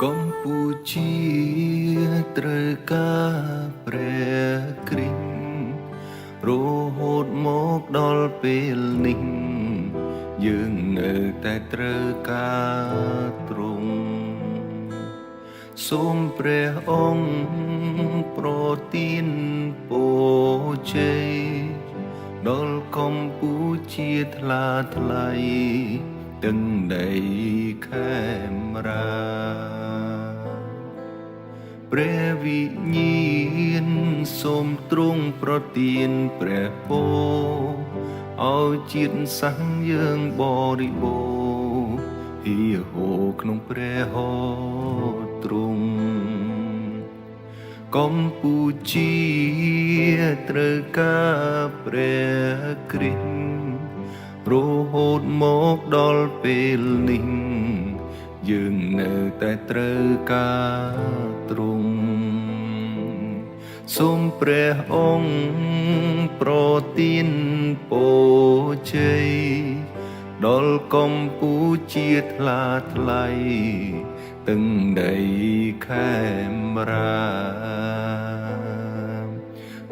កម្ពុជាត្រូវការព្រះគ្រីស្ទរហូតមកដល់ពេលនេះយើងនៅតែត្រូវការទ្រង់សូមព្រះអង្គប្រទានពរជ័យដល់កម្ពុជាថ្លាថ្លៃទាំងដីខេមរាព្រះវិញ្ញាណសូមទ្រង់ប្រទានព្រះពរឲ្យជាតិសាសន៍យើងបរិបូរណ៍ហៀហូរក្នុងព្រះហស្ថទ្រង់កម្ពុជាត្រូវការព្រះគ្រីស្ទរហូតមកដល់ពេលនេះយើងនៅតែត្រូវការទ្រង់សូមព្រះអង្គប្រទានពរជ័យដល់កម្ពុជាថ្លាថ្លៃទាំងដីខេមរា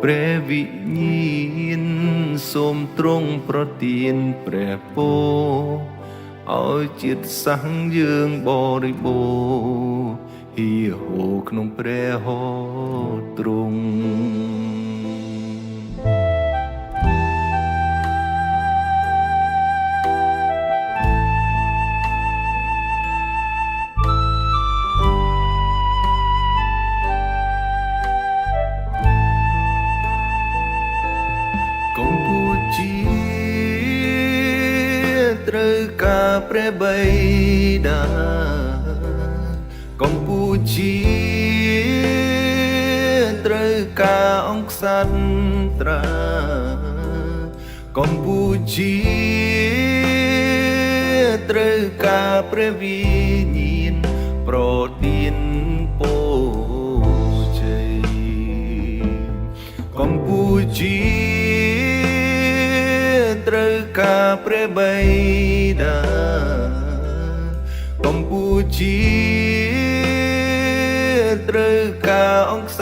ព្រះវិញ្ញាណសូមទ្រង់ប្រទានព្រះពរឲ្យជាតិសាសន៍យើងបរិបូរណ៍ហៀហូរក្នុងព្រះហស្ថទ្រង់កម្ពុជាត្រូវការព្រះបិតាកម្ពុជាត្រូវការអង្គក្សត្រាកម្ពុជាត្រូវការព្រះវិញ្ញាណប្រទានពរជ័យកម្ពុជាត្រូវការព្រះបិតាកម្ពុជាត្រូវការអង្គក្ស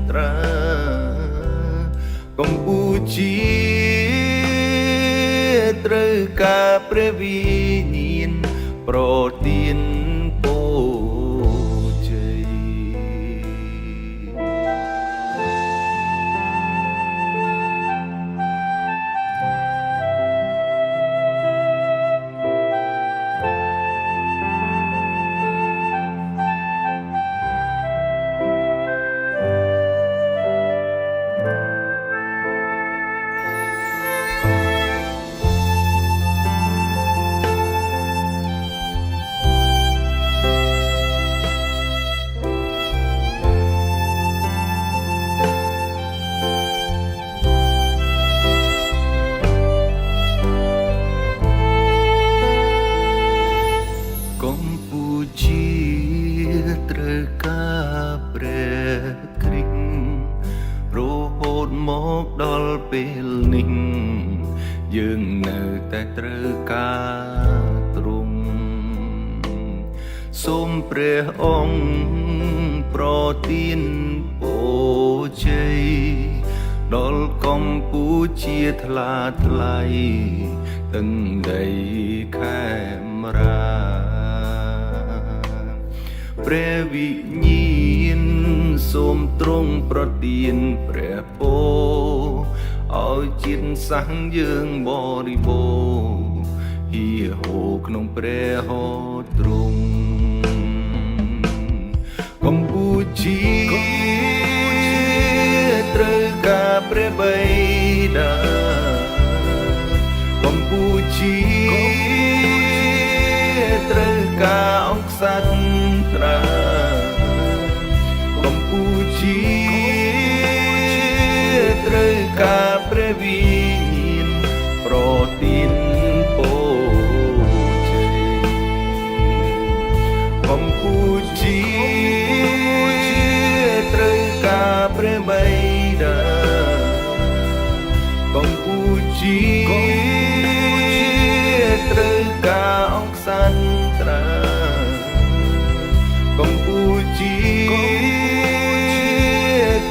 ត្រាកម្ពុជាត្រូវការព្រះវិញ្ញាណប្រទានពរជ័យកម្ពុជាត្រូវការព្រះគ្រីស្ទរហូតមកដល់ពេលនេះយើងនៅតែត្រូវការទ្រង់សូមព្រះអង្គប្រទានពរជ័យដល់កម្ពុជាថ្លាថ្លៃទាំងដីខេមរាព្រះវិញ្ញាណសូមទ្រង់ប្រទានព្រះពរឲ្យជាតិសាសន៍យើងបរិបូរណ៍ហៀហូរក្នុងព្រះហស្ថទ្រង់កម្ពុជាត្រូវការព្រះបិតាកម្ពុជាត្រូវការអង្គក្សត្រាកម្ពុជាត្រូវការព្រះវិញ្ញាណប្រទានពរជ័យកម្ពុជាត្រូវការព្រះបិតាកម្ពុជាត្រូវការអង្គក្សត្រា កម្ពុជា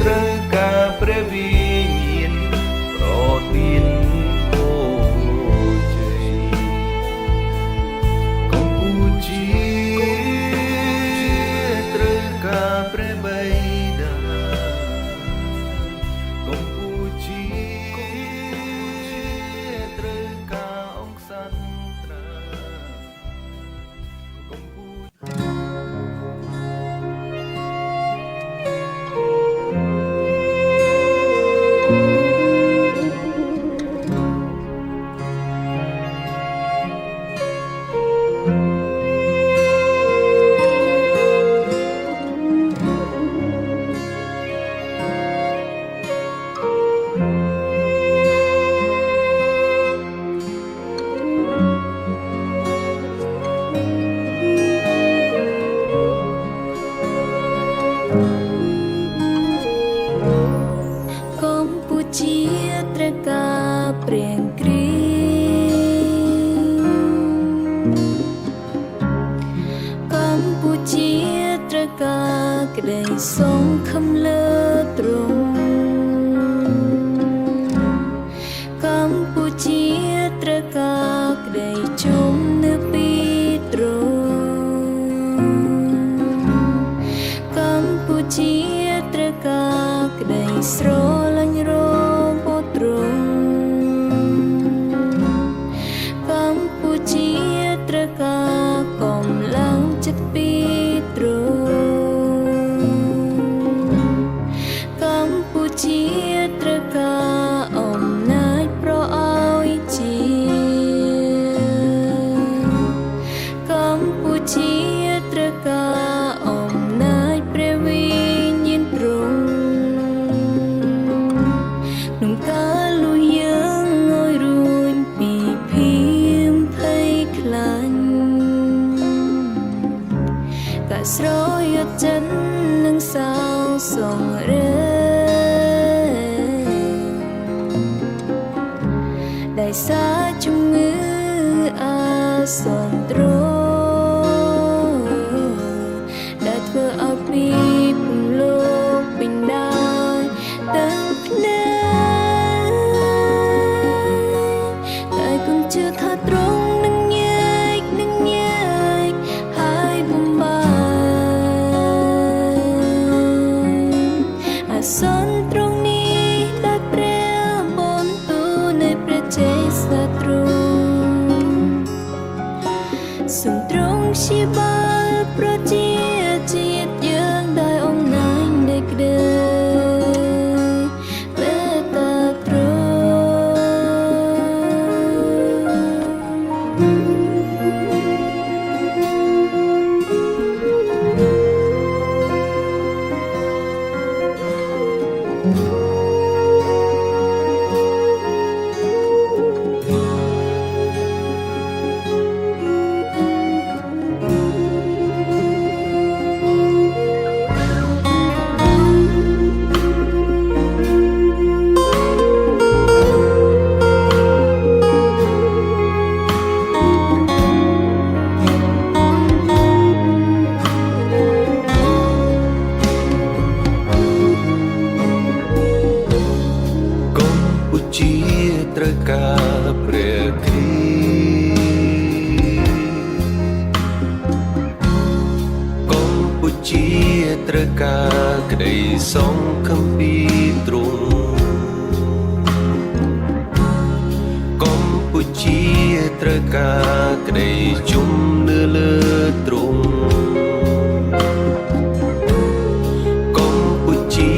ត្រូវការព្រះវិញ្ញាណប្រទានពរជ័យកម្ពុជាត្រូវការព្រះបិតាកម្ពុជាត្រូវការអង្គសន្ត្រាកម្ពុជាត្រូវការព្រះគ្រីស្ទកម្ពុជាត្រូវការក្តីសង្ឃឹមលើទ្រង់កម្ពុជាត្រូវការក្តីជុំនៅពីទ្រង់កម្ពុជាត្រូវការក្តីស្រឡាញ់រងទ្រង់កម្ពុជាត្រូវការកម្លាំងចិត្តពីទ្រង់កម្ពុជាត្រូវការអំណាចប្រឲ្យជាកម្ពុជាត្រូវការអំណាចព្រះវិញ្ញាណទ្រង់ក្នុងការលួចយើងឲ្យរួចពីភាពភ័យខ្លាចការស្រយត់ចិត្តនឹងសោសង្រើដែលសារជំងឺអាសន្នទ្រដែលធ្វើឲ្យពីពំលោកពេញដោយទាំងភ្នែកតែគុំជឿថាទ្រង់នឹងញែកហើយបំបានអាសន្នទ្រង់នេះដែលព្រះបន្ទូលនៃព្រះចេស្តាទ្រង់សូមទ្រង់ព្យាបាលប្រជាជាតិយើងដោយអំណាចនៃក្តីមេត្តាទ្រង់ជាត្រូវការព្រះគ្រីស្ទកម្ពុជាត្រូវការក្តីសង្ឃឹមពីទ្រង់កម្ពុជាត្រូវការក្តីជំនឿលើទ្រង់កម្ពុជា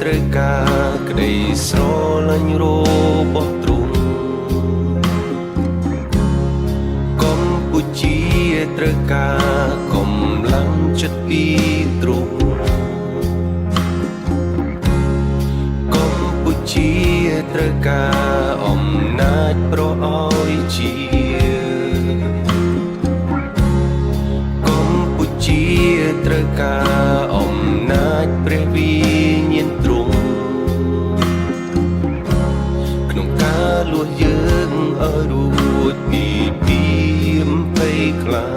ត្រូវការក្តីស្រឡាញ់របស់ទ្រង់កម្ពុជាត្រូវការកម្លាំងចិត្តពីទ្រង់កម្ពុជាត្រូវការអំណាចប្រឲ្យជាកម្ពុជាត្រូវការអំណាចព្រះវិញ្ញាណទ្រង់ក្នុងការលួចយើងឲ្យរួចពីភាពភ័យខ្លាច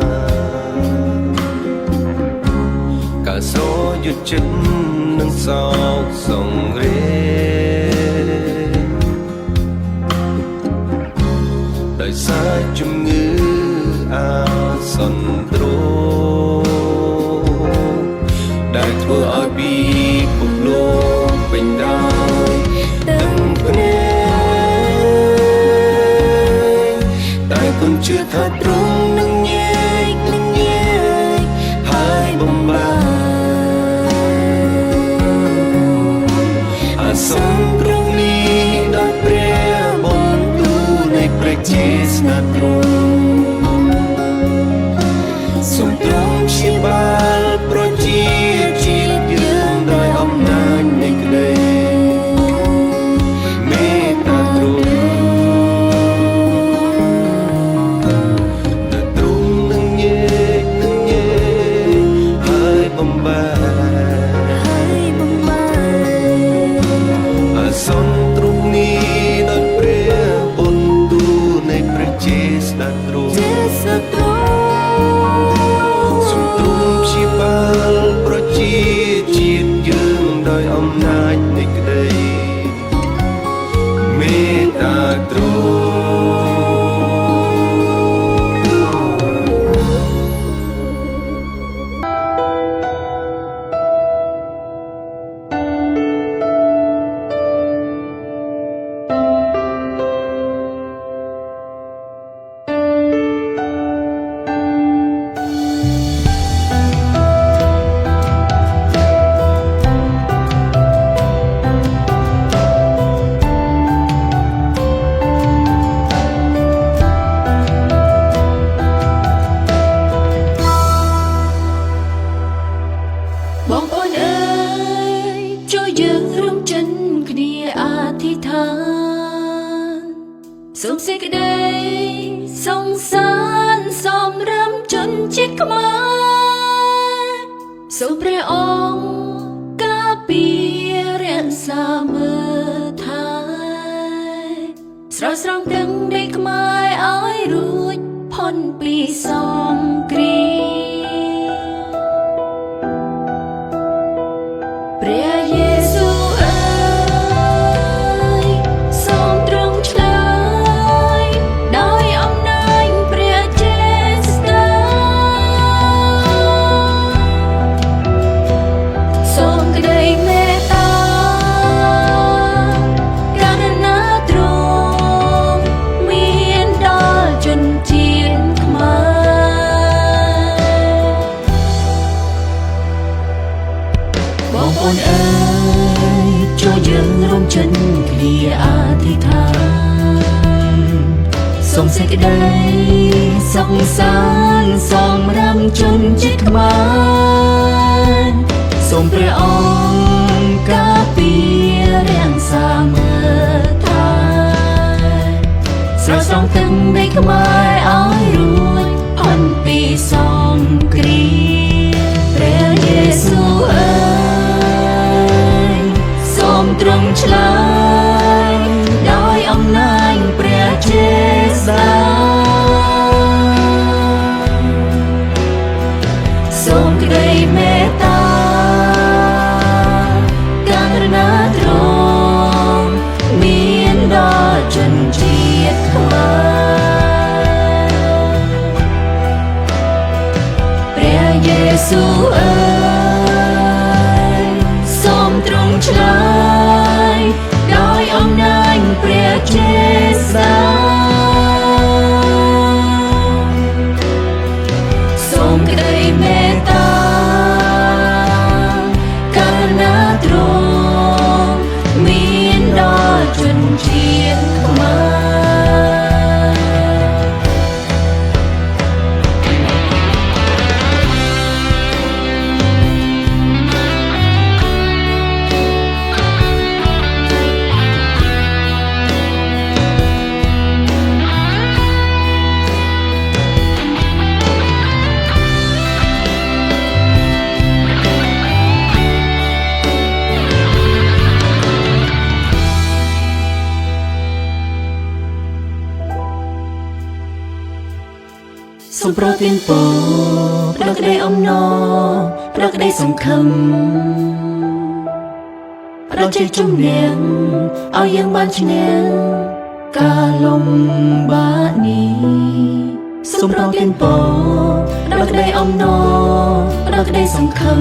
หยุดចិត្តនឹងសោកសង្រេដោយសារជំងឺអាសន្ត្រោដែលធ្វើឲ្យពិភពលោកពេញដោយទឹកភ្នែកតែគុណជឿថាទ្រង់នឹងញែកហើយបំបាទអាសន្នត្រង់នេះដោយព្រះបន្ទូលនៃព្រះជាស្នាទ្រង់សូមទ្រង់ព្យាបាលប្រជាជាតិយើងដោយអំណាចនៃក្តីមេត្តាទ្រង់ដែលទ្រង់នឹងញែកហើយបំបាទអាសន្នទ្រង់នេះដោយព្រះបន្ទូលនៃព្រះជាស្ដេចទ្រង់សូមទ្រង់ព្យាបាលប្រជាជាតិយើងដោយអំណាចនៃក្តីមេត្តាទ្រង់បងប្អូនអើយជួយយើងរួមចិត្តគ្នាអធិដ្ឋានសូមសេចក្តីសង្សារសូមរំជន់ជាតិខ្មែរសូមព្រះអង្គការពាររក្សាមើលថែស្រោចស្រង់ទាំងដីខ្មែរឲ្យរួចផុតពីសង្គ្រាមព្រះយេស៊ូវអើយសូមទ្រង់ឆ្លើយដោយអំណាចព្រះចេស្តាសូមក្តីមេត្តាករុណាទ្រង់មានដល់ជនជាតិខ្មែរបងប្អូនអើយជួយយើងរួមចិត្តគ្នាអធិដ្ឋានសូមសេចក្តីសុខសាន្តសូមរំជន់ជាតិខ្មែរសូមព្រះអង្គការពាររាំងសាមើលថែស្រោចស្រង់ទឹកដីខ្មែរឲ្យរួចផុតពីសង្គ្រាមព្រះយេស៊ូវអើយសូមទ្រង់ឆ្លើយដោយអំណាចព្រះចេស្តាសូមក្តីមេត្តាករុណាទ្រង់មានដល់ជនជាតិខ្មែរព្រះយេស៊ូវអើយសូមទ្រង់ឆ្លើយដោយអំណាចព្រះចេស្តាសូមក្តីមេត្តាករុណាទ្រង់មានដល់ជនជាតិខ្មែរសូមប្រទានពរ ប្រក្តីអំណរប្រក្តីសង្ឃឹមប្រជ័យជំនះឲ្យយើងបានឈ្នះការលំបាកនេះសូមប្រទានពរប្រក្តីអំណរប្រក្តីសង្ឃឹម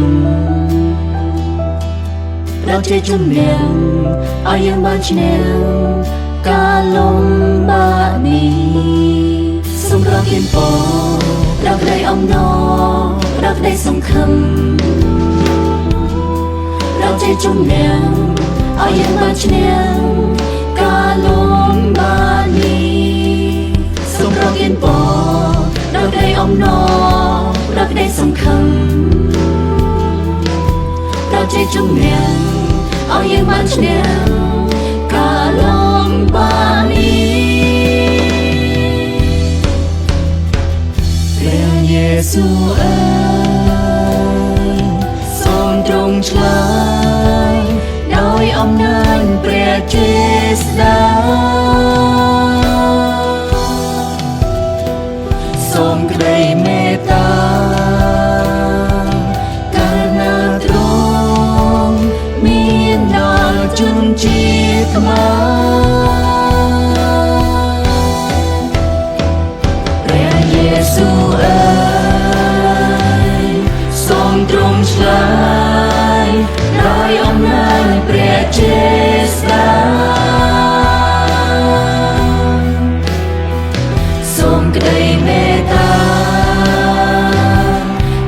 ប្រជ័យជំនះឲ្យយើងបានឈ្នះការលំបាកនេះសូមប្រទានពរប្រក្តីអំណរប្រក្តីសង្ឃឹមប្រជ័យជំនះឲ្យយើងបានឈ្នះការលំបាកនេះសូមប្រទានពរប្រក្តីអំណរប្រក្តីសង្ឃឹមប្រជ័យជំនះឲ្យយើងបានឈ្នះការលំបាកនេះព្រះយេស៊ូវអើយសូមទ្រង់ឆ្លើយដោយអំណាចព្រះចេស្តាសូមក្តីមេត្តាករណាទ្រង់មានដល់ជនជាតិខ្មែរព្រះយេស៊ូវអើយសូមទ្រង់ឆ្លើយដោយអំណាចព្រះចេស្តាសូមក្តីមេត្តា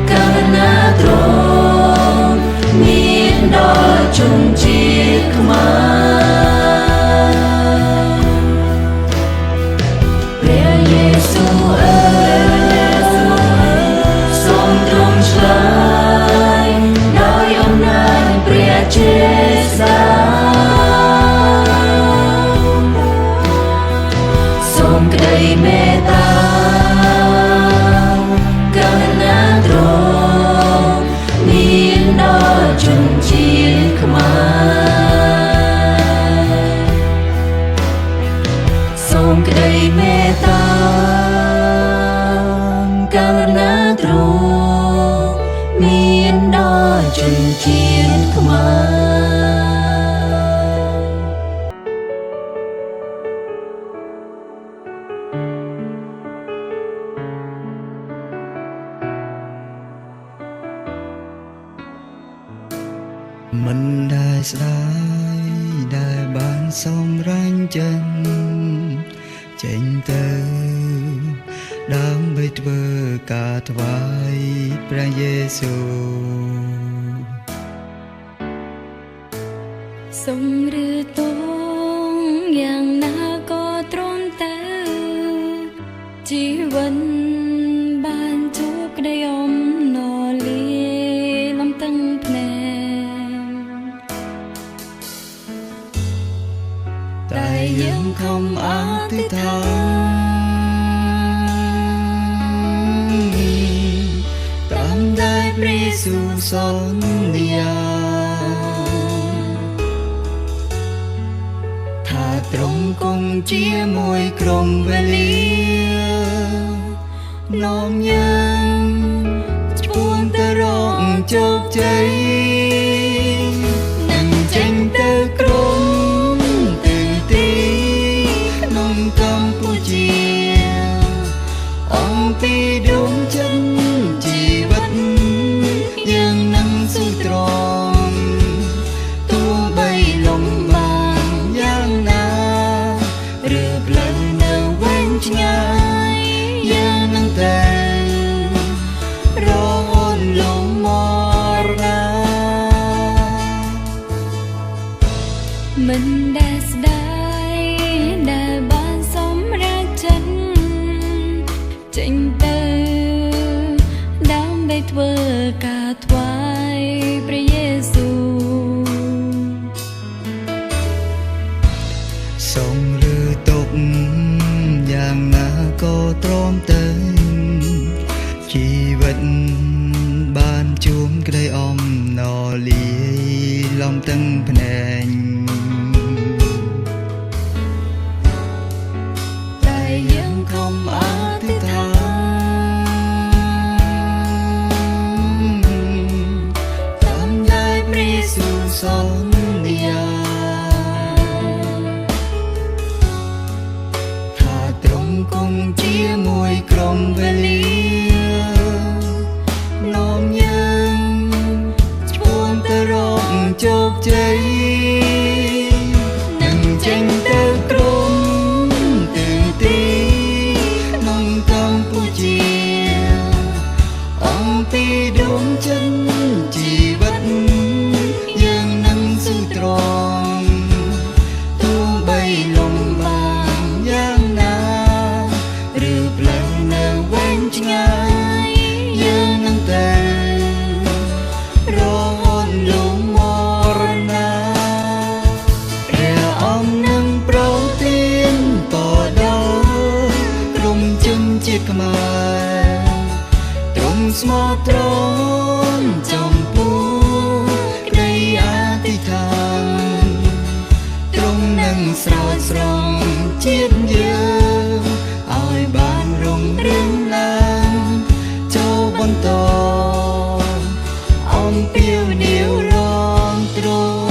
ករណាទ្រង់មានដល់ជនជាតិខ្មែរព្រះយេស៊ូវអើយសូមទ្រង់ឆ្លើយដោយអំណាចព្រះចេស្តាសូមក្តីមេត្តាករណាទ្រង់មានដល់ជនជាតិខ្មែរសូមក្តីមេត្តាករណាទ្រង់មានដល់ជនជាតិខ្មែរមិនដែលស្ដាយដែលបានសម្រេចចេញទៅដើម្បីធ្វើការថ្វាយព្រះយេស៊ូវសុំឬតងយ៉ាងណាក៏ទ្រាំទៅជីវិតបានជួបក្តីអំណរលាលំតឹងភ្នែកតែយើងខំអធិដ្ឋានតាមដែលព្រះយេស៊ូវសន្យាថាទ្រង់គង់ជាមួយក្រុមវេលានាំយើងឆ្ពោះទៅរកជោគជ័យនឹងចេញទៅក្រុមទៅទីក្នុងកម្ពុជាអំពីដួងចិត្តជីវិតយើងនឹងស៊ូទ្រាំទោះបីលំបាកយ៉ាងណាឬផ្លូវនៅវែងឆ្ងាយយើងនឹងតែរហូតលំមរណា មិនដែលស្ដាយដែលបានសម្រេចចិត្តចេញទៅដើម្បីធ្វើការថ្វាយព្រះយេស៊ូវសូមលើទុកយ៉ាងណាក៏ទ្រាំទៅជីវិតបានជួមក្តីអំណរលាយលំតឹងភ្នែកតែយើងខំអធិដ្ឋាន ន្យាថាទ្រង់គង់ជាមួយក្រុមវេលានាំយើងឆ្ពោះទៅរកជោគជ័យនឹងចេញទៅក្រុមទាំងទីក្នុងកម្ពុជាអំពីដួងចិត្តជីវិតយើងនឹងស៊ូទ្រាំទោះបីលំបាកយ៉ាងណាឬផ្លូវនៅវែងឆ្ងាយយើងនឹងទៅរហូតលំមរណាព្រះអង្គនឹងប្រទានពរដល់ក្រុមជនជាតិខ្មែរទ្រង់ស្មោះត្រង់ចំពោះក្តីអធិដ្ឋានទ្រង់នឹងស្រោចស្រង់ជាតិយើងឲ្យបានរុងរឿងឡើងចូលបន្តអំពាវនាវរងទ្រង់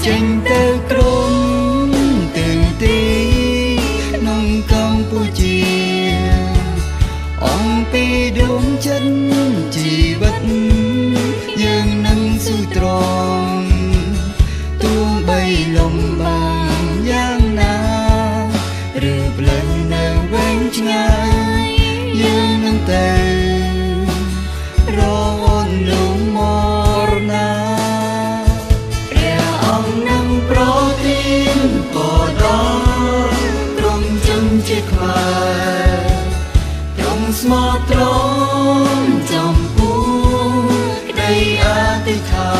ចេញទៅក្រុមទាំងទីក្នុងកម្ពុជាអំពីដួងចិត្តជីវិតយើងនឹងស៊ូទ្រាំទោះបីលំបាកយ៉ាងណាឬផ្លូវនៅវែងឆ្ងាយយើងនឹងទៅរហូតលំមរណាប្រទានពរដល់ក្រុមជនជាតិខ្មែរទ្រង់ស្មោះត្រង់ចំពោះក្តីអធិដ្ឋា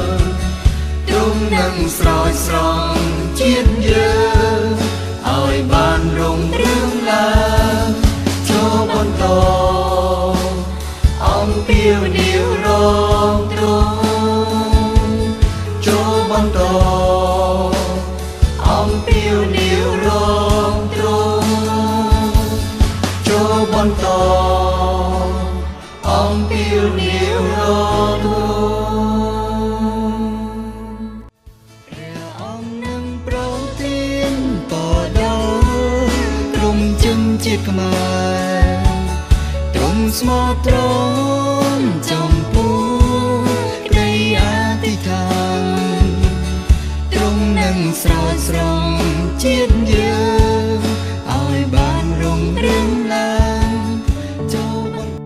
នទ្រង់នឹងស្រោចស្រង់ជាតិយើងឲ្យបានរុងរឿងឡើងចូលបន្តអំពាវនាវរងទ្រង់ចូលបន្តអំពាវនាវរងទ្រង់ចូលបន្តអំពាវនាវរងទ្រង់ព្រះអង្គនឹងប្រទានពរដល់ក្រុមជនជាតិខ្មែរទ្រង់ស្មោះត្រង់ចំពោះក្តីអធិដ្ឋានទ្រង់នឹងស្រោចស្រង់ជាតិយើងឲ្យបានរុងរឿងឡើងចូលបន្ត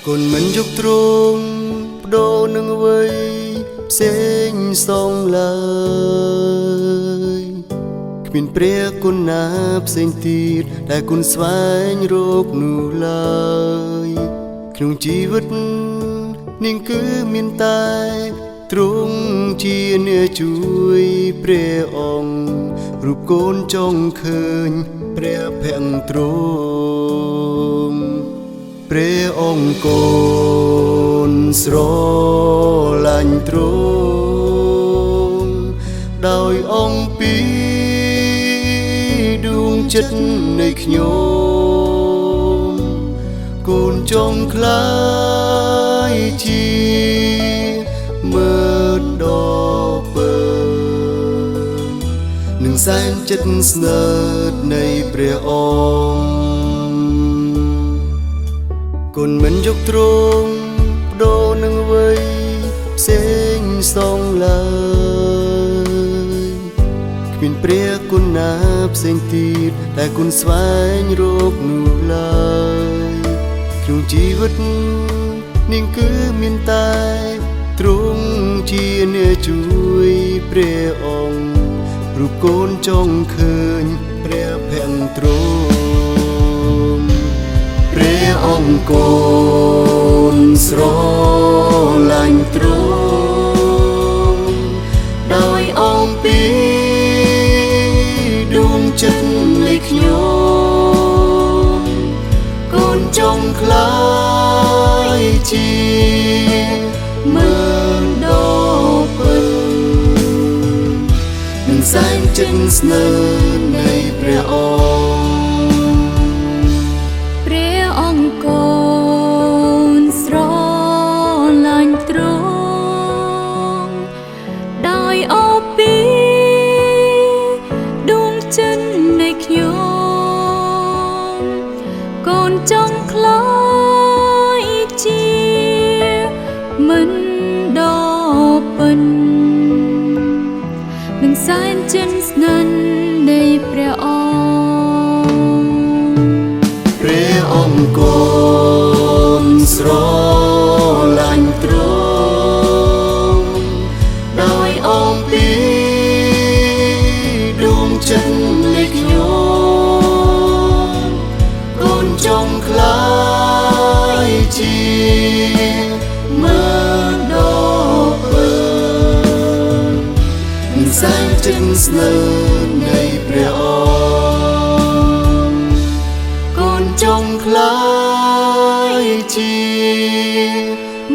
គុណមិនយកទ្រង់បដូរនឹងអ្វីផ្សេងសងឡើយគ្មានព្រះគុណណាផ្សេងទៀតដែលគុណស្វែងរកនោះឡើយក្នុងជីវិតនេះគឺមានតែទ្រង់ជាអ្នកជួយព្រះអង្គរូបកូនចង់ឃើញព្រះភក្ត្រទ្រង់ព្រះអង្គកូនស្រឡាញ់ទ្រង់ដោយអង្គពីដួងចិត្តនៃខ្ញុំកូនចង់ខ្លាយជាមើលដល់ពើនឹងសែនចិត្តស្និទ្ធនៃព្រះអង្គគុណមិនយកទ្រង់បដូរនឹងអ្វីផ្សេងសងឡើយគ្មានព្រះគុណណាផ្សេងទៀតដែលគុណស្វែងរកនោះឡើយក្នុងជីវិតនេះគឺមានតែទ្រង់ជាអ្នកជួយព្រះអង្គរូបកូនចង់ឃើញ ព្រះភក្ត្រទ្រង់ព្រះអង្គកូនស្រឡាញ់ទ្រង់ដោយអំពីដួងចិត្តនៃខ្ញុំកូនចង់ខ្លាយជាមើលដល់ពិននឹងសែងចិត្តស្នេហ៍នៃព្រះអង្គព្រះអង្គកូនស្រឡាញ់ទ្រង់ដោយអពីដួងចិត្តនៃខ្ញុំកូនចង់ខ្លាយជាមិនដល់ពិននឹងសែនចិនស្និននៃព្រះអង្គព្រះអង្គកូនស្រឡាញ់ទ្រង់ដោយអំពីដួងចិត្តនៃខ្ញុំកូនចង់ខ្លាយជាមើលដល់ពិននឹងសែងចិត្តស្នេហ៍នៃព្រះអង្គកូនចង់ខ្លាយជា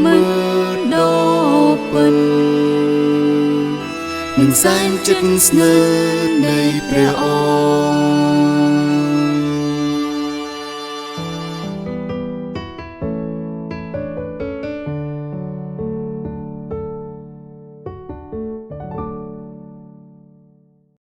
មើលដល់ពិននឹងសែងចិត្តស្នេហ៍នៃព្រះអង្គ